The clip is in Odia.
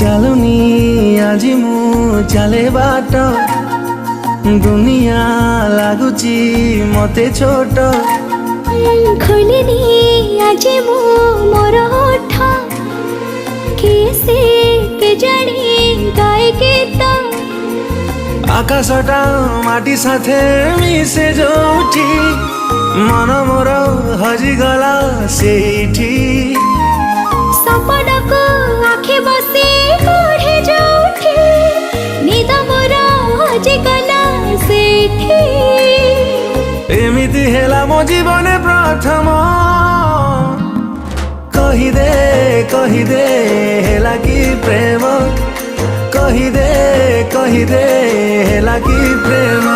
ଚାଲୁନି ଆଜି ମୁଁ ଚାଲେ ବାଟ ଦୁନିଆ ଲାଗୁଛି ମତେ ଛୋଟ ଖୋଲିନି ଆଜି ମୁଁ ମୋର ଓଠ କିଏ ସେ କେଜାଣି ଗାଏ ଗୀତ ଆକାଶଟା ମାଟି ସାଥେ ମିଶେ ଯୋଉଠି ମନ ମୋର ହଜିଗଲା ସେଇଠି ସପନକୁ ଆଖି ବସି ପଢ଼େ ଯୋଉଠି ନିଦ ମୋର ହଜିଗଲା ସେଇଠି ଏମିତି ହେଲା ମୋ ଜୀବନେ ପ୍ରଥମ କହିଦେ ହେଲା କି ପ୍ରେମ କହିଦେ ହେଲା କି ପ୍ରେମ।